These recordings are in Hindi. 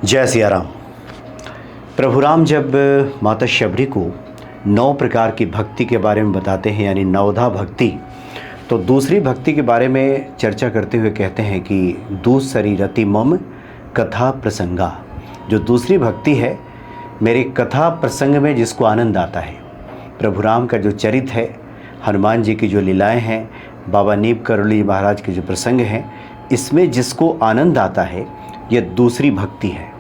जय सिया राम। प्रभु राम जब माता शबरी को 9 प्रकार की भक्ति के बारे में बताते हैं, यानी नवधा भक्ति, तो दूसरी भक्ति के बारे में चर्चा करते हुए कहते हैं कि दूसरी रति मम कथा प्रसंगा। जो दूसरी भक्ति है, मेरी कथा प्रसंग में जिसको आनंद आता है। प्रभु राम का जो चरित्र है, हनुमान जी की जो लीलाएं हैं, बाबा नीम करोली महाराज के जो प्रसंग हैं, इसमें जिसको आनंद आता है, ये दूसरी भक्ति है।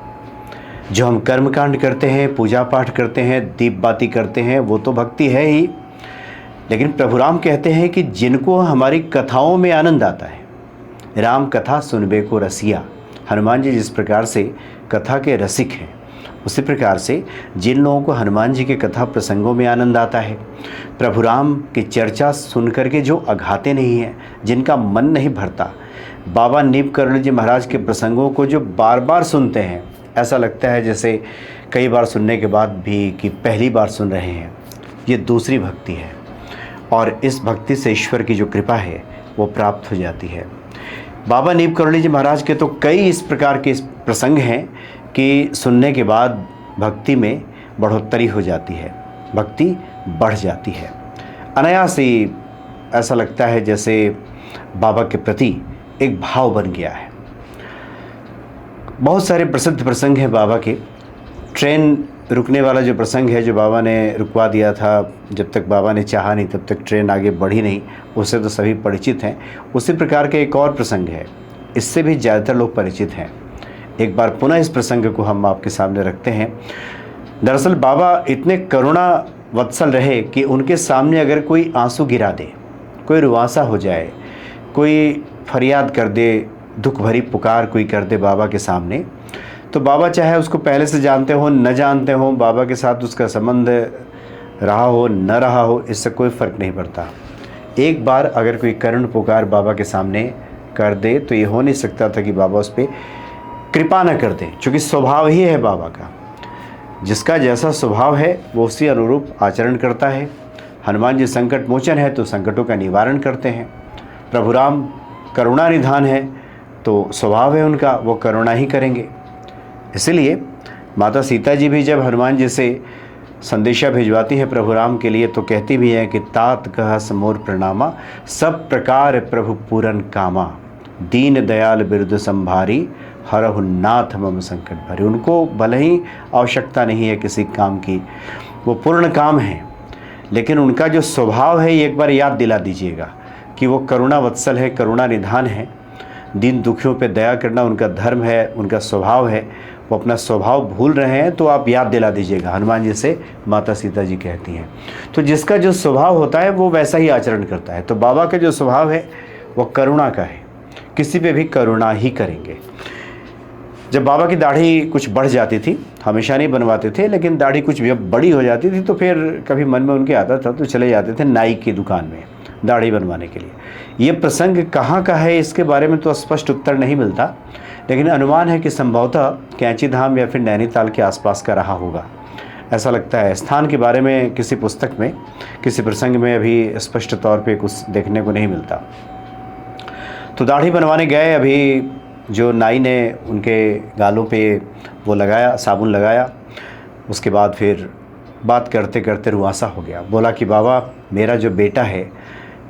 जो हम कर्मकांड करते हैं, पूजा पाठ करते हैं, दीप बाती करते हैं, वो तो भक्ति है ही, लेकिन प्रभु राम कहते हैं कि जिनको हमारी कथाओं में आनंद आता है, राम कथा सुनबे को रसिया। हनुमान जी जिस प्रकार से कथा के रसिक हैं, उसी प्रकार से जिन लोगों को हनुमान जी के कथा प्रसंगों में आनंद आता है, प्रभु राम की चर्चा सुन करके जो अघाते नहीं हैं, जिनका मन नहीं भरता, बाबा नीम करोली जी महाराज के प्रसंगों को जो बार बार सुनते हैं, ऐसा लगता है जैसे कई बार सुनने के बाद भी कि पहली बार सुन रहे हैं, ये दूसरी भक्ति है। और इस भक्ति से ईश्वर की जो कृपा है वो प्राप्त हो जाती है। बाबा नीम करोली जी महाराज के तो कई इस प्रकार के प्रसंग हैं कि सुनने के बाद भक्ति में बढ़ोतरी हो जाती है, भक्ति बढ़ जाती है। अनायास ही ऐसा लगता है जैसे बाबा के प्रति एक भाव बन गया है। बहुत सारे प्रसिद्ध प्रसंग हैं बाबा के। ट्रेन रुकने वाला जो प्रसंग है, जो बाबा ने रुकवा दिया था, जब तक बाबा ने चाहा नहीं तब तक ट्रेन आगे बढ़ी नहीं, उससे तो सभी परिचित हैं। उसी प्रकार के एक और प्रसंग है, इससे भी ज़्यादातर लोग परिचित हैं। एक बार पुनः इस प्रसंग को हम आपके सामने रखते हैं। दरअसल बाबा इतने करुणा वत्सल रहे कि उनके सामने अगर कोई आंसू गिरा दे, कोई रुआंसा हो जाए, कोई फरियाद कर दे, दुख भरी पुकार कोई कर दे बाबा के सामने, तो बाबा चाहे उसको पहले से जानते हो न जानते हो, बाबा के साथ उसका संबंध रहा हो न रहा हो, इससे कोई फ़र्क नहीं पड़ता। एक बार अगर कोई करुण पुकार बाबा के सामने कर दे तो ये हो नहीं सकता था कि बाबा उस पर कृपा न कर दे, क्योंकि स्वभाव ही है बाबा का। जिसका जैसा स्वभाव है वो उसी अनुरूप आचरण करता है। हनुमान जी संकट मोचन है तो संकटों का निवारण करते हैं। प्रभु राम करुणा निधान है तो स्वभाव है उनका, वो करुणा ही करेंगे। इसलिए माता सीता जी भी जब हनुमान जी से संदेशा भिजवाती है प्रभु राम के लिए, तो कहती भी है कि तात कह समोर प्रणामा, सब प्रकार प्रभु पूरन कामा, दीन दयाल बिरुद संभारी, हरहु नाथ मम संकट भरी। उनको भले ही आवश्यकता नहीं है किसी काम की, वो पूर्ण काम है, लेकिन उनका जो स्वभाव है ये एक बार याद दिला दीजिएगा कि वो करुणा वत्सल है, करुणा निधान है। दीन दुखियों पे दया करना उनका धर्म है, उनका स्वभाव है। वो अपना स्वभाव भूल रहे हैं तो आप याद दिला दीजिएगा, हनुमान जी से माता सीता जी कहती हैं। तो जिसका जो स्वभाव होता है वो वैसा ही आचरण करता है। तो बाबा का जो स्वभाव है वो करुणा का है, किसी पे भी करुणा ही करेंगे। जब बाबा की दाढ़ी कुछ बढ़ जाती थी, हमेशा नहीं बनवाते थे, लेकिन दाढ़ी कुछ जब बड़ी हो जाती थी तो फिर कभी मन में उनके आता था तो चले जाते थे नाई की दुकान में दाढ़ी बनवाने के लिए। ये प्रसंग कहाँ का है इसके बारे में तो स्पष्ट उत्तर नहीं मिलता, लेकिन अनुमान है कि संभवतः कैंची धाम या फिर नैनीताल के आसपास का रहा होगा, ऐसा लगता है। स्थान के बारे में किसी पुस्तक में, किसी प्रसंग में अभी स्पष्ट तौर पे कुछ देखने को नहीं मिलता। तो दाढ़ी बनवाने गए, अभी जो नाई ने उनके गालों पे वो लगाया, साबुन लगाया, उसके बाद फिर बात करते करते रुआंसा हो गया। बोला कि बाबा, मेरा जो बेटा है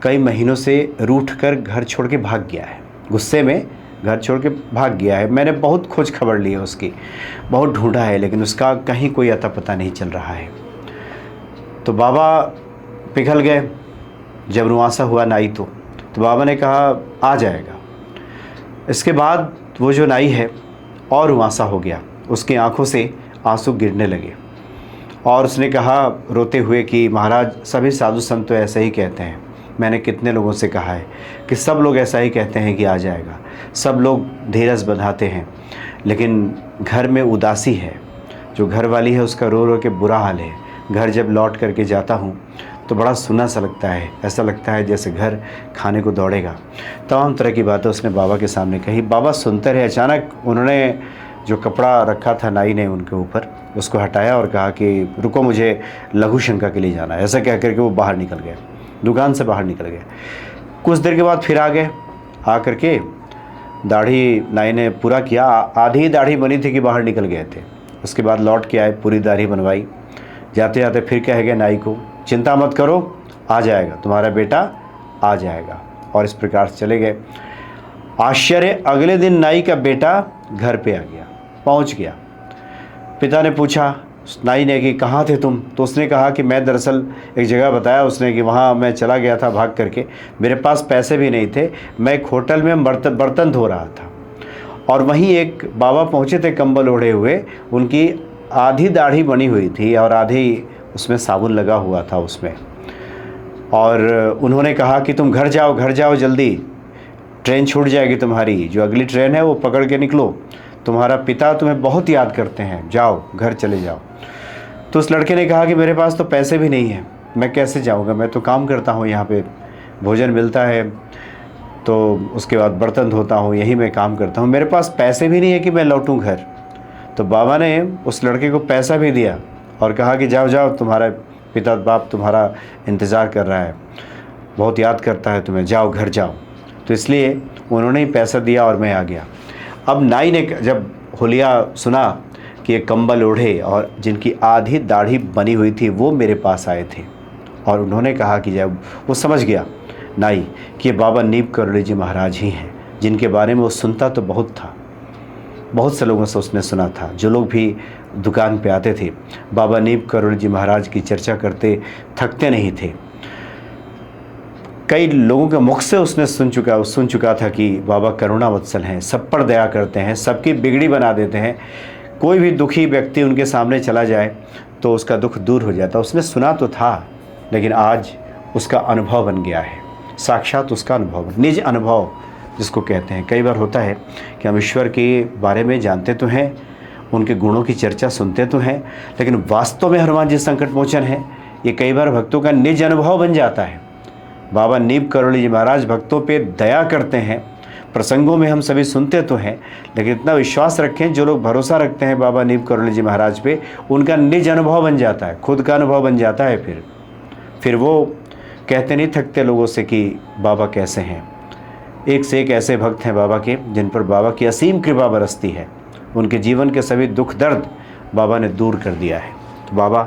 कई महीनों से रूठ कर घर छोड़ के भाग गया है, गुस्से में घर छोड़ के भाग गया है। मैंने बहुत खोज खबर ली है उसकी, बहुत ढूंढा है, लेकिन उसका कहीं कोई अता पता नहीं चल रहा है। तो बाबा पिघल गए जब रुआंसा हुआ नाई तो बाबा ने कहा आ जाएगा। इसके बाद वो जो नाई है और रुआंसा हो गया, उसकी आंखों से आंसू गिरने लगे और उसने कहा रोते हुए कि महाराज, सभी साधु संत तो ऐसा ही कहते हैं। मैंने कितने लोगों से कहा है कि सब लोग ऐसा ही कहते हैं कि आ जाएगा, सब लोग धीरज बंधाते हैं, लेकिन घर में उदासी है। जो घर वाली है उसका रो रो के बुरा हाल है। घर जब लौट करके जाता हूँ तो बड़ा सुना सा लगता है, ऐसा लगता है जैसे घर खाने को दौड़ेगा। तमाम तरह की बातें उसने बाबा के सामने कही। बाबा सुनते रहे। अचानक उन्होंने जो कपड़ा रखा था नाई ने उनके ऊपर, उसको हटाया और कहा कि रुको, मुझे लघु शंका के लिए जाना है। ऐसा कह करके वो बाहर निकल गए, दुकान से बाहर निकल गए। कुछ देर के बाद फिर आ गए, आ करके दाढ़ी नाई ने पूरा किया, आधी दाढ़ी बनी थी कि बाहर निकल गए थे। उसके बाद लौट के आए, पूरी दाढ़ी बनवाई। जाते जाते फिर कह गए नाई को, चिंता मत करो, आ जाएगा तुम्हारा बेटा, आ जाएगा। और इस प्रकार से चले गए। आश्चर्य, अगले दिन नाई का बेटा घर पे आ गया, पहुंच गया। पिता ने पूछा नाई ने कि कहाँ थे तुम? तो उसने कहा कि मैं दरअसल एक जगह बताया उसने कि वहाँ मैं चला गया था भाग करके, मेरे पास पैसे भी नहीं थे, मैं एक होटल में बर्तन धो रहा था और वहीं एक बाबा पहुँचे थे कंबल ओढ़े हुए, उनकी आधी दाढ़ी बनी हुई थी और आधी उसमें साबुन लगा हुआ था उसमें। और उन्होंने कहा कि तुम घर जाओ जल्दी, ट्रेन छूट जाएगी तुम्हारी, जो अगली ट्रेन है वो पकड़ के निकलो, तुम्हारा पिता तुम्हें बहुत याद करते हैं, जाओ घर चले जाओ। तो उस लड़के ने कहा कि मेरे पास तो पैसे भी नहीं हैं, मैं कैसे जाऊंगा, मैं तो काम करता हूँ, यहाँ पे भोजन मिलता है, तो उसके बाद बर्तन धोता हूँ, यही मैं काम करता हूँ, मेरे पास पैसे भी नहीं है कि मैं लौटूँ घर। तो बाबा ने उस लड़के को पैसा भी दिया और कहा कि जाओ, तुम्हारा पिता बाप तुम्हारा इंतज़ार कर रहा है, बहुत याद करता है तुम्हें, जाओ घर जाओ। तो इसलिए उन्होंने ही पैसा दिया और मैं आ गया। अब नाई ने जब हुलिया सुना कि एक कंबल ओढ़े और जिनकी आधी दाढ़ी बनी हुई थी वो मेरे पास आए थे, और उन्होंने कहा कि जब वो समझ गया नाई कि ये बाबा नीब करोली जी महाराज ही हैं, जिनके बारे में वो सुनता तो बहुत था, बहुत से लोगों से उसने सुना था, जो लोग भी दुकान पे आते थे बाबा नीब करोली जी महाराज की चर्चा करते थकते नहीं थे। कई लोगों के मुख से उसने सुन चुका था कि बाबा करुणा वत्सल हैं, सब पर दया करते हैं, सबकी बिगड़ी बना देते हैं, कोई भी दुखी व्यक्ति उनके सामने चला जाए तो उसका दुख दूर हो जाता। उसने सुना तो था, लेकिन आज उसका अनुभव बन गया है, साक्षात उसका अनुभव, निज अनुभव जिसको कहते हैं। कई बार होता है कि हम ईश्वर के बारे में जानते तो हैं, उनके गुणों की चर्चा सुनते तो हैं, लेकिन वास्तव में हनुमान जी संकट मोचन है ये कई बार भक्तों का निज अनुभव बन जाता है। बाबा नीब करोली जी महाराज भक्तों पे दया करते हैं, प्रसंगों में हम सभी सुनते तो हैं, लेकिन इतना विश्वास रखें, जो लोग भरोसा रखते हैं बाबा नीब करोली जी महाराज पे, उनका निज अनुभव बन जाता है, खुद का अनुभव बन जाता है। फिर वो कहते नहीं थकते लोगों से कि बाबा कैसे हैं। एक से एक ऐसे भक्त हैं बाबा के जिन पर बाबा की असीम कृपा बरसती है, उनके जीवन के सभी दुख दर्द बाबा ने दूर कर दिया है। तो बाबा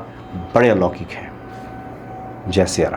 बड़े अलौकिक हैं। जय सिया राम।